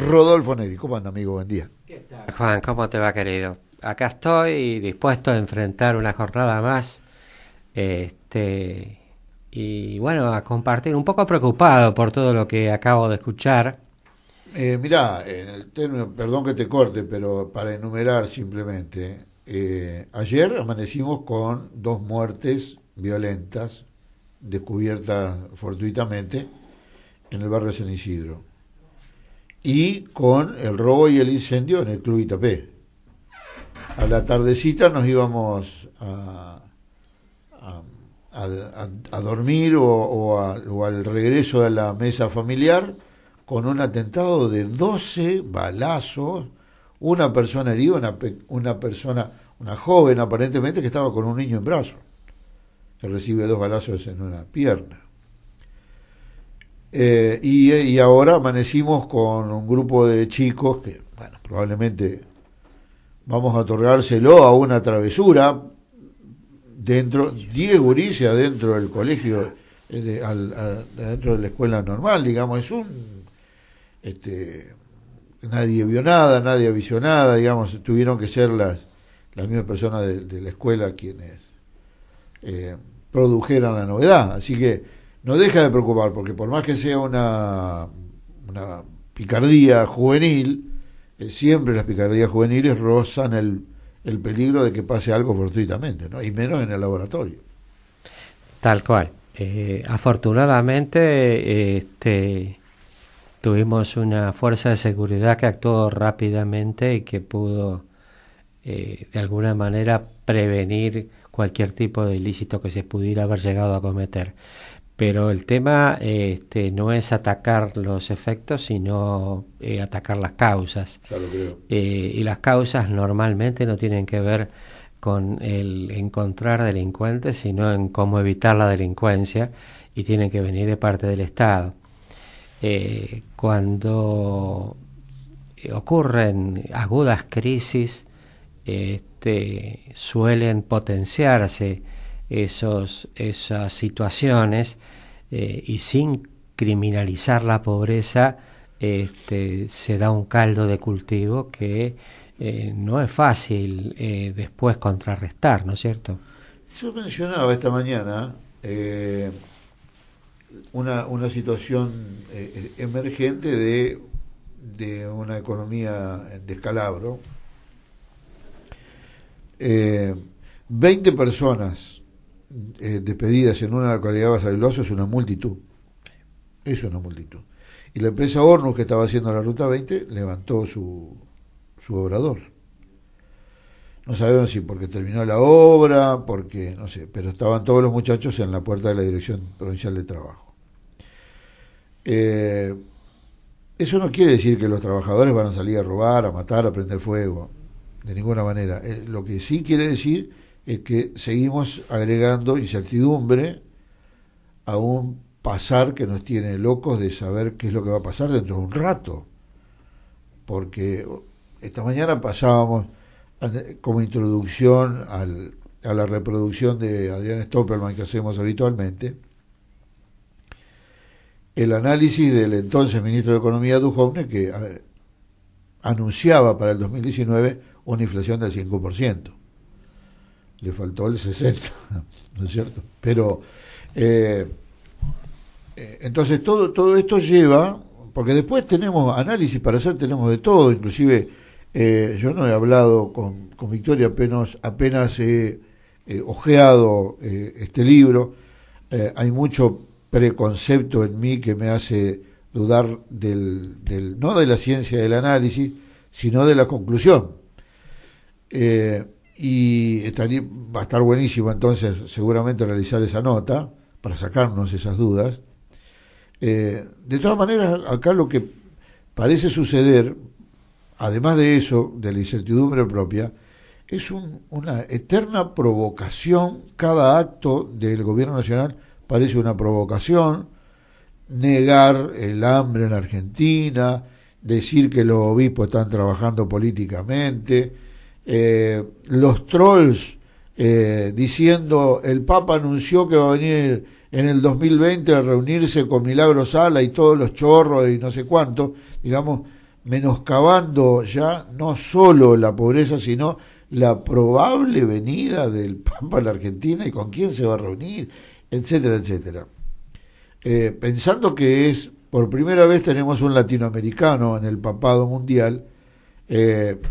Rodolfo Neri. ¿Cómo anda, amigo? Buen día. ¿Qué tal, Juan? ¿Cómo te va, querido? Acá estoy dispuesto a enfrentar una jornada más, y bueno, a compartir, un poco preocupado por todo lo que acabo de escuchar. Mirá, en el término, perdón que te corte, pero para enumerar simplemente, ayer amanecimos con 2 muertes violentas descubiertas fortuitamente en el barrio San Isidro y con el robo y el incendio en el Club Itapé. A la tardecita nos íbamos a dormir o al regreso de la mesa familiar con un atentado de 12 balazos, una persona herida, una joven aparentemente que estaba con un niño en brazos, que recibe 2 balazos en una pierna. Y ahora amanecimos con un grupo de chicos que, bueno, probablemente vamos a otorgárselo a una travesura dentro, 10 gurises adentro del colegio, adentro de la escuela normal, digamos, nadie vio nada, nadie avisó nada, digamos, tuvieron que ser las mismas personas de la escuela quienes produjeran la novedad, así que no deja de preocupar, porque por más que sea una picardía juvenil, siempre las picardías juveniles rozan el peligro de que pase algo fortuitamente, ¿no? Y menos en el laboratorio. Tal cual. Afortunadamente, tuvimos una fuerza de seguridad que actuó rápidamente y que pudo, de alguna manera, prevenir cualquier tipo de ilícito que se pudiera haber llegado a cometer. Pero el tema no es atacar los efectos, sino atacar las causas. Ya lo creo. Y las causas normalmente no tienen que ver con el encontrar delincuentes, sino en cómo evitar la delincuencia, y tienen que venir de parte del Estado. Cuando ocurren agudas crisis, suelen potenciarse esas situaciones, y sin criminalizar la pobreza, se da un caldo de cultivo que no es fácil después contrarrestar, ¿no es cierto? Yo mencionaba esta mañana una situación emergente de una economía en descalabro. 20 personas despedidas en una localidad de Basavilbaso es una multitud. Es una multitud. Y la empresa Hornos, que estaba haciendo la Ruta 20, levantó su obrador. No sabemos si porque terminó la obra, porque no sé, pero estaban todos los muchachos en la puerta de la Dirección Provincial de Trabajo. Eso no quiere decir que los trabajadores van a salir a robar, a matar, a prender fuego, de ninguna manera. Lo que sí quiere decir es que seguimos agregando incertidumbre a un pasar que nos tiene locos de saber qué es lo que va a pasar dentro de un rato. Porque esta mañana pasábamos como introducción a la reproducción de Adrián Stoppelman que hacemos habitualmente, el análisis del entonces ministro de Economía Duhovne, que anunciaba para el 2019 una inflación del 5%. Le faltó el 60%, ¿no es cierto? Pero entonces todo esto lleva, porque después tenemos análisis para hacer, tenemos de todo, inclusive yo no he hablado con Victoria, apenas he ojeado este libro. Hay mucho preconcepto en mí que me hace dudar no de la ciencia del análisis, sino de la conclusión. Y va a estar buenísimo entonces seguramente realizar esa nota para sacarnos esas dudas. De todas maneras, acá lo que parece suceder, además de eso, de la incertidumbre propia, es una eterna provocación. Cada acto del gobierno nacional parece una provocación. Negar el hambre en Argentina, decir que los obispos están trabajando políticamente, los trolls diciendo el Papa anunció que va a venir en el 2020 a reunirse con Milagro Sala y todos los chorros y no sé cuánto, digamos, menoscabando ya no solo la pobreza, sino la probable venida del Papa a la Argentina y con quién se va a reunir, etcétera, etcétera. Pensando que por primera vez tenemos un latinoamericano en el papado mundial,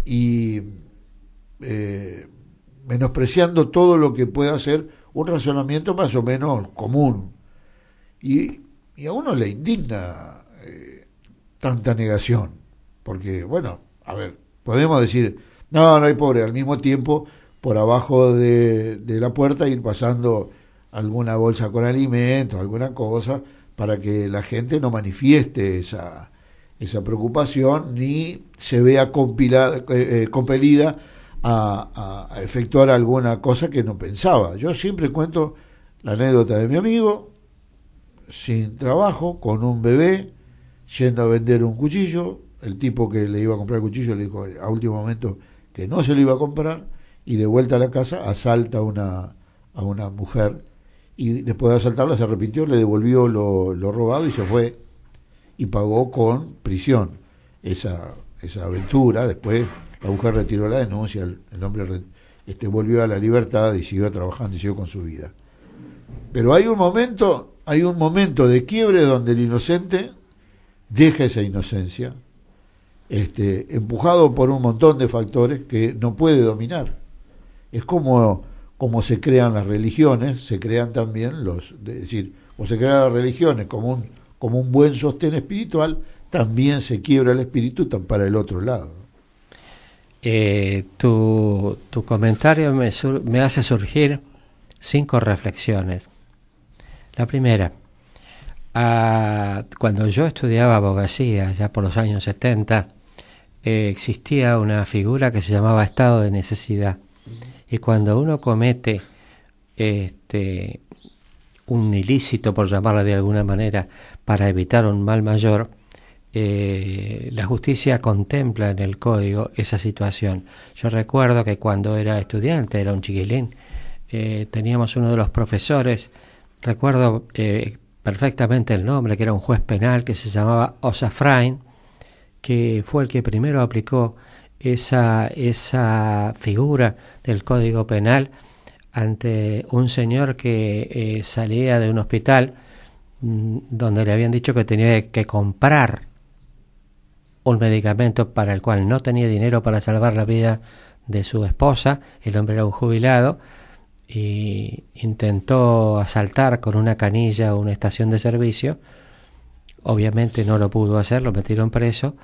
y menospreciando todo lo que pueda ser un razonamiento más o menos común. Y a uno le indigna tanta negación, porque, bueno, a ver, podemos decir, no hay pobre, al mismo tiempo, por abajo de la puerta ir pasando alguna bolsa con alimentos, alguna cosa, para que la gente no manifieste esa preocupación ni se vea compelida a efectuar alguna cosa que no pensaba. Yo siempre cuento la anécdota de mi amigo, sin trabajo, con un bebé, yendo a vender un cuchillo. El tipo que le iba a comprar el cuchillo le dijo a último momento que no se lo iba a comprar, y de vuelta a la casa asalta a una mujer, y después de asaltarla se arrepintió, le devolvió lo robado y se fue, y pagó con prisión esa aventura. Después la mujer retiró la denuncia, el hombre volvió a la libertad y siguió trabajando y siguió con su vida. Pero hay un momento de quiebre donde el inocente deja esa inocencia, empujado por un montón de factores que no puede dominar. Es como se crean las religiones, se crean también o se crean las religiones como un buen sostén espiritual, también se quiebra el espíritu para el otro lado. Tu comentario me hace surgir 5 reflexiones. La primera, cuando yo estudiaba abogacía, ya por los años 70, existía una figura que se llamaba estado de necesidad. Y cuando uno comete un ilícito, por llamarlo de alguna manera, para evitar un mal mayor, la justicia contempla en el código esa situación. Yo recuerdo que cuando era estudiante, era un chiquilín, teníamos uno de los profesores, recuerdo perfectamente el nombre, que era un juez penal que se llamaba Osafrain, que fue el que primero aplicó esa figura del Código Penal ante un señor que salía de un hospital donde le habían dicho que tenía que comprar un medicamento para el cual no tenía dinero para salvar la vida de su esposa. El hombre era un jubilado y intentó asaltar con una canilla una estación de servicio. Obviamente no lo pudo hacer, lo metieron preso.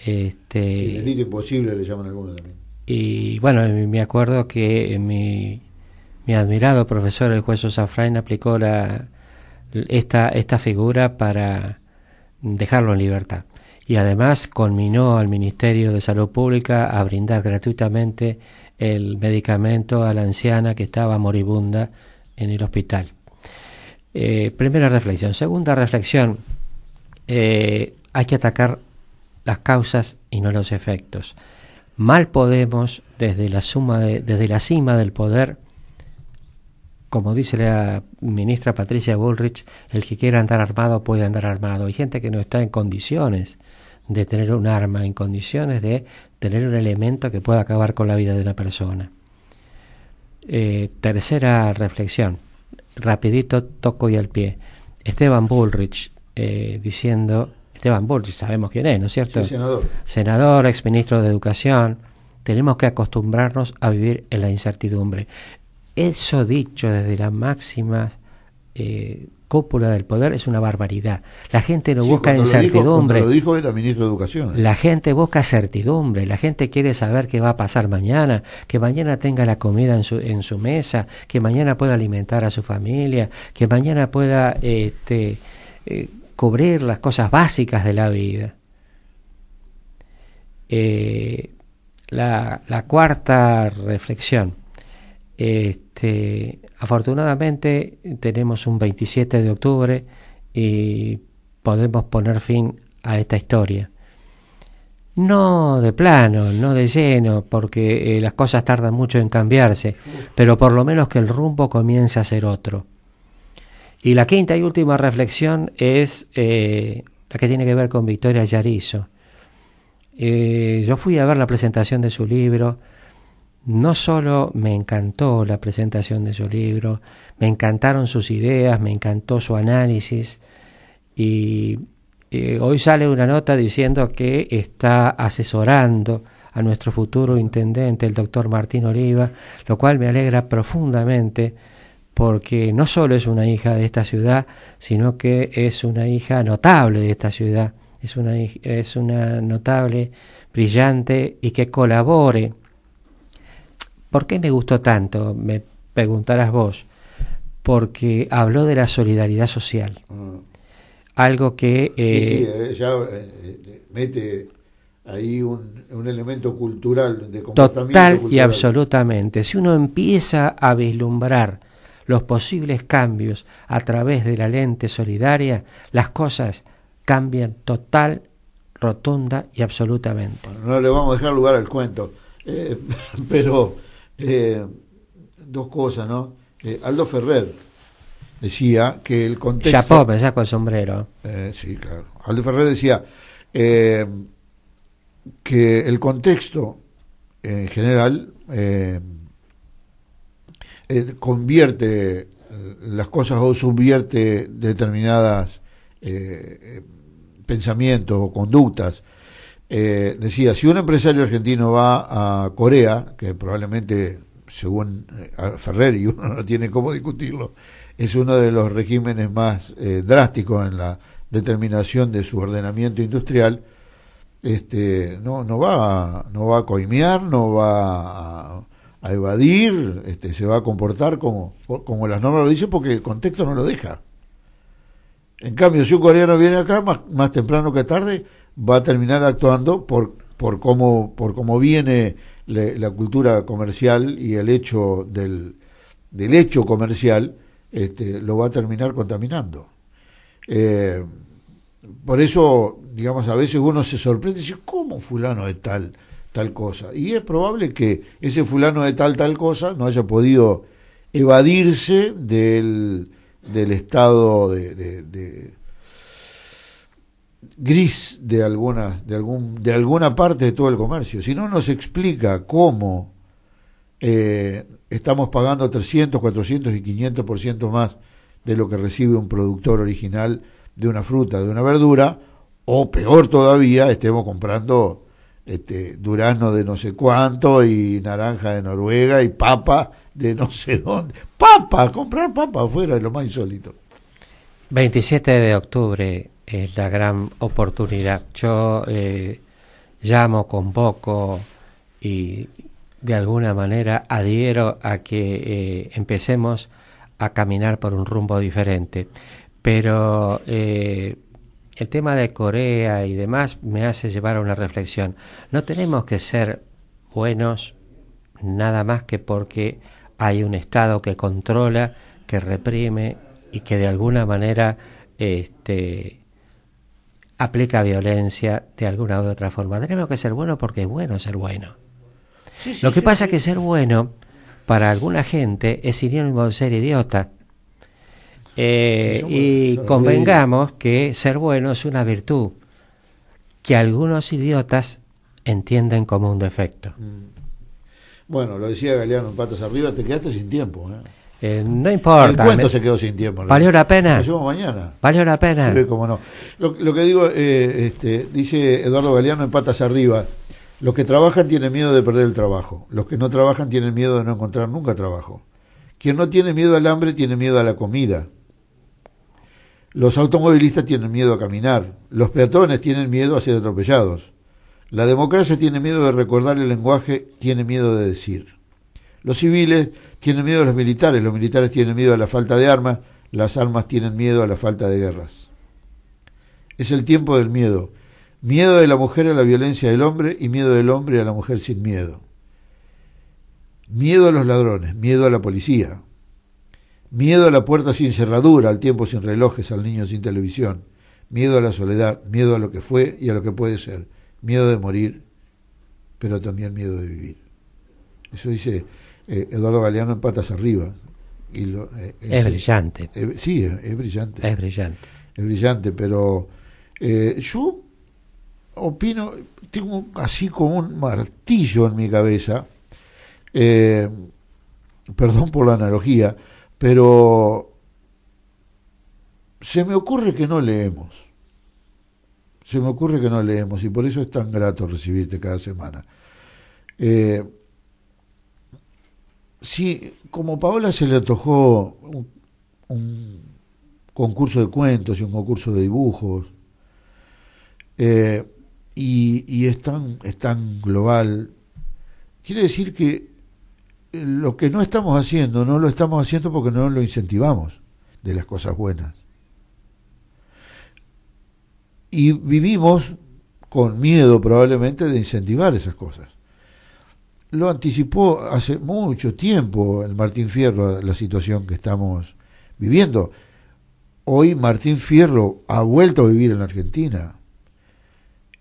El delito imposible le llaman algunos también. Y bueno, me acuerdo que mi admirado profesor, el juez Osafrain, aplicó esta figura para dejarlo en libertad. Y además conminó al Ministerio de Salud Pública a brindar gratuitamente el medicamento a la anciana que estaba moribunda en el hospital. Primera reflexión. Segunda reflexión, hay que atacar las causas y no los efectos. Mal podemos, desde la cima del poder, como dice la ministra Patricia Bullrich, el que quiera andar armado puede andar armado. Hay gente que no está en condiciones de tener un arma, en condiciones de tener un elemento que pueda acabar con la vida de una persona. Tercera reflexión, rapidito, toco y al pie. Esteban Bullrich Esteban Bullrich, sabemos quién es, ¿no es cierto? Sí, senador. Senador, exministro de Educación. Tenemos que acostumbrarnos a vivir en la incertidumbre. Eso dicho desde la máxima cúpula del poder es una barbaridad. La gente no busca incertidumbre. Cuando lo dijo era ministro de Educación. La gente busca certidumbre. La gente quiere saber qué va a pasar mañana, que mañana tenga la comida en su mesa, que mañana pueda alimentar a su familia, que mañana pueda cubrir las cosas básicas de la vida. La cuarta reflexión. Afortunadamente tenemos un 27 de octubre y podemos poner fin a esta historia. No de plano, no de lleno, porque las cosas tardan mucho en cambiarse, pero por lo menos que el rumbo comience a ser otro. Y la quinta y última reflexión es la que tiene que ver con Victoria Yarizo. Yo fui a ver la presentación de su libro. No solo me encantó la presentación de su libro, me encantaron sus ideas, me encantó su análisis, y hoy sale una nota diciendo que está asesorando a nuestro futuro intendente, el doctor Martín Oliva, lo cual me alegra profundamente, porque no solo es una hija de esta ciudad, sino que es una hija notable de esta ciudad, es una notable, brillante, y que colabore. ¿Por qué me gustó tanto? Me preguntarás vos. Porque habló de la solidaridad social. Algo que... ella mete ahí un elemento cultural, de comportamiento total cultural. Y absolutamente. Si uno empieza a vislumbrar los posibles cambios a través de la lente solidaria, las cosas cambian total, rotunda y absolutamente. Bueno, no le vamos a dejar lugar al cuento. Pero... dos cosas, ¿no? Aldo Ferrer decía que el contexto... Chapó, me saco el sombrero. Sí, claro. Aldo Ferrer decía que el contexto en general convierte las cosas o subvierte determinadas pensamientos o conductas. Decía, si un empresario argentino va a Corea, que probablemente, según Ferrer, y uno no tiene cómo discutirlo, es uno de los regímenes más drásticos en la determinación de su ordenamiento industrial, no va a coimear, no va a evadir, se va a comportar como las normas lo dicen, porque el contexto no lo deja. En cambio, si un coreano viene acá, más temprano que tarde, va a terminar actuando por cómo viene la cultura comercial, y el hecho del hecho comercial lo va a terminar contaminando. Por eso, digamos, a veces uno se sorprende y dice, ¿cómo fulano de tal cosa? Y es probable que ese fulano de tal cosa no haya podido evadirse del estado de gris de alguna parte de todo el comercio. Si no nos explica cómo estamos pagando 300, 400 y 500% más de lo que recibe un productor original de una fruta, de una verdura, o peor todavía, estemos comprando durazno de no sé cuánto, y naranja de Noruega, y papa de no sé dónde. Comprar papa afuera es lo más insólito. 27 de octubre es la gran oportunidad. Yo llamo, convoco y de alguna manera adhiero a que empecemos a caminar por un rumbo diferente. Pero el tema de Corea y demás me hace llevar a una reflexión. No tenemos que ser buenos nada más que porque hay un Estado que controla, que reprime y que de alguna manera aplica violencia de alguna u otra forma. Tenemos que ser buenos porque es bueno ser bueno. Sí, Lo que pasa es que ser bueno para alguna gente es sinónimo de ser idiota. Y convengamos que ser bueno es una virtud que algunos idiotas entienden como un defecto. Bueno, lo decía Galeano en Patas Arriba, te quedaste sin tiempo. No importa. El cuento se quedó sin tiempo. ¿Valió la pena? Nos vemos mañana. ¿Valió la pena? Sí, cómo no. Lo que digo, dice Eduardo Galeano en Patas Arriba, los que trabajan tienen miedo de perder el trabajo. Los que no trabajan tienen miedo de no encontrar nunca trabajo. Quien no tiene miedo al hambre tiene miedo a la comida. Los automovilistas tienen miedo a caminar. Los peatones tienen miedo a ser atropellados. La democracia tiene miedo de recordar el lenguaje, tiene miedo de decir. Los civiles tienen miedo a los militares tienen miedo a la falta de armas, las armas tienen miedo a la falta de guerras. Es el tiempo del miedo. Miedo de la mujer a la violencia del hombre y miedo del hombre a la mujer sin miedo. Miedo a los ladrones, miedo a la policía. Miedo a la puerta sin cerradura, al tiempo sin relojes, al niño sin televisión. Miedo a la soledad, miedo a lo que fue y a lo que puede ser. Miedo de morir, pero también miedo de vivir. Eso dice Eduardo Galeano en Patas Arriba. Y es brillante. Sí, es brillante. Es brillante. Es brillante, pero yo opino, tengo así como un martillo en mi cabeza, perdón por la analogía, pero se me ocurre que no leemos. Se me ocurre que no leemos y por eso es tan grato recibirte cada semana. Si como Paola se le antojó un concurso de cuentos y un concurso de dibujos, y es tan global, quiere decir que lo que no estamos haciendo, no lo estamos haciendo porque no lo incentivamos de las cosas buenas. Y vivimos con miedo probablemente de incentivar esas cosas. Lo anticipó hace mucho tiempo el Martín Fierro la situación que estamos viviendo. Hoy Martín Fierro ha vuelto a vivir en la Argentina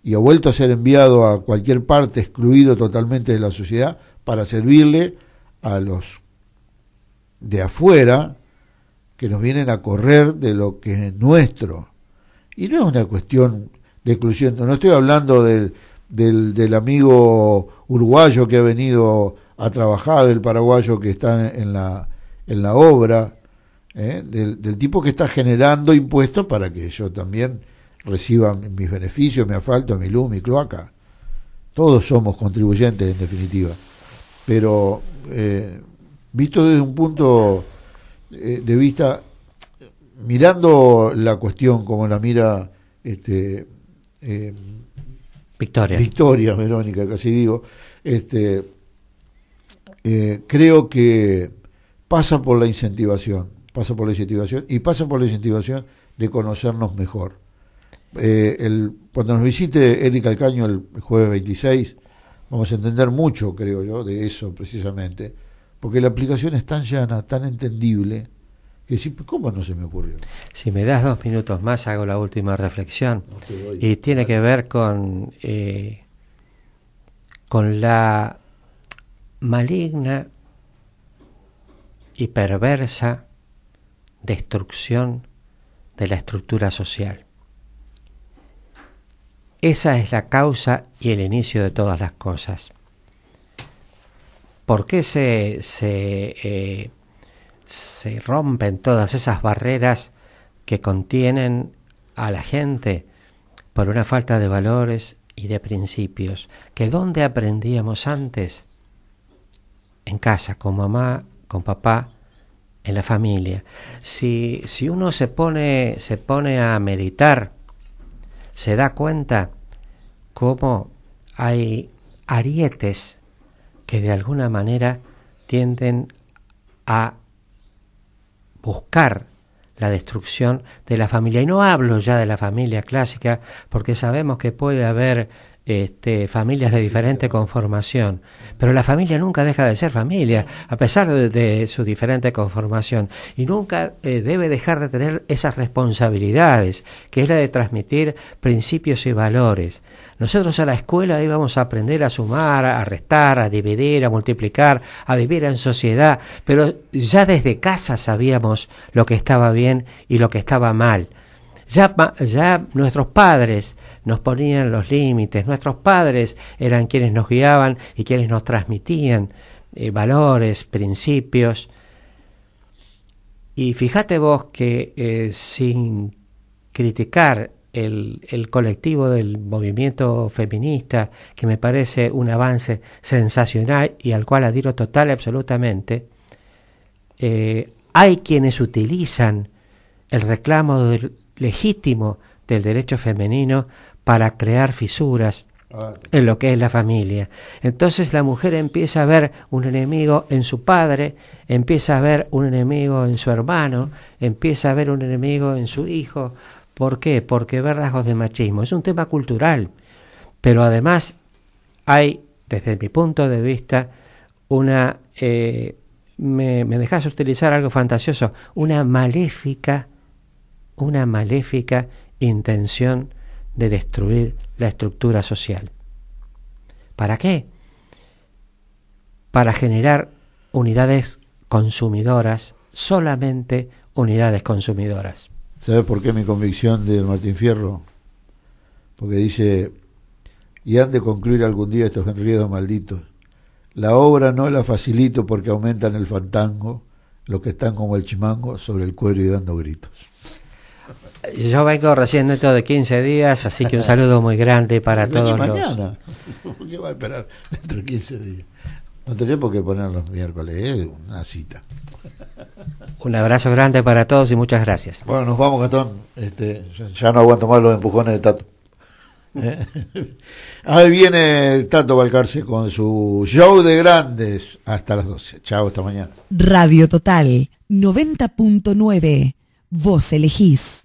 y ha vuelto a ser enviado a cualquier parte, excluido totalmente de la sociedad, para servirle a los de afuera que nos vienen a correr de lo que es nuestro. Y no es una cuestión de exclusión, no estoy hablando del amigo uruguayo que ha venido a trabajar, del paraguayo que está en la obra, del tipo que está generando impuestos para que yo también reciba mis beneficios, mi asfalto, mi luz, mi cloaca. Todos somos contribuyentes en definitiva. Pero visto desde un punto de vista, mirando la cuestión como la mira Victoria, Verónica, casi digo, creo que pasa por la incentivación y pasa por la incentivación de conocernos mejor. Cuando nos visite Eric Alcaño el jueves 26, vamos a entender mucho, creo yo, de eso precisamente, porque la aplicación es tan llana, tan entendible, que sí, ¿cómo no se me ocurrió? Si me das 2 minutos más, hago la última reflexión. Y tiene que ver con la maligna y perversa destrucción de la estructura social. Esa es la causa y el inicio de todas las cosas. ¿Por qué se rompen todas esas barreras que contienen a la gente? Por una falta de valores y de principios. ¿Que dónde aprendíamos antes? En casa, con mamá, con papá, en la familia. Si uno se pone a meditar, se da cuenta cómo hay arietes que de alguna manera tienden a buscar la destrucción de la familia. Y no hablo ya de la familia clásica, porque sabemos que puede haber familias de diferente conformación, pero la familia nunca deja de ser familia, a pesar de su diferente conformación, y nunca debe dejar de tener esas responsabilidades, que es la de transmitir principios y valores. Nosotros a la escuela íbamos a aprender a sumar, a restar, a dividir, a multiplicar, a vivir en sociedad, pero ya desde casa sabíamos lo que estaba bien y lo que estaba mal. Ya nuestros padres nos ponían los límites, nuestros padres eran quienes nos guiaban y quienes nos transmitían valores, principios. Y fíjate vos que sin criticar el colectivo del movimiento feminista, que me parece un avance sensacional y al cual adhiero total y absolutamente, hay quienes utilizan el reclamo legítimo del derecho femenino para crear fisuras en lo que es la familia. Entonces la mujer empieza a ver un enemigo en su padre, empieza a ver un enemigo en su hermano, empieza a ver un enemigo en su hijo. ¿Por qué? Porque ve rasgos de machismo. Es un tema cultural, pero además hay, desde mi punto de vista, una me dejas utilizar algo fantasioso, una maléfica intención de destruir la estructura social. ¿Para qué? Para generar unidades consumidoras, solamente unidades consumidoras. ¿Sabes por qué mi convicción del Martín Fierro? Porque dice, y han de concluir algún día estos enredos malditos. La obra no la facilito porque aumentan el fantango los que están como el chimango sobre el cuero y dando gritos. Yo vengo recién dentro de 15 días, así que un saludo muy grande para todos. Mañana. ¿Por qué va a esperar dentro de 15 días? No tenía por qué poner los miércoles, una cita. Un abrazo grande para todos y muchas gracias. Bueno, nos vamos, Gastón. Ya no aguanto más los empujones de Tato. Ahí viene Tato Balcarce con su show de grandes hasta las 12. Chao, hasta mañana. Radio Total 90.9. Vos elegís.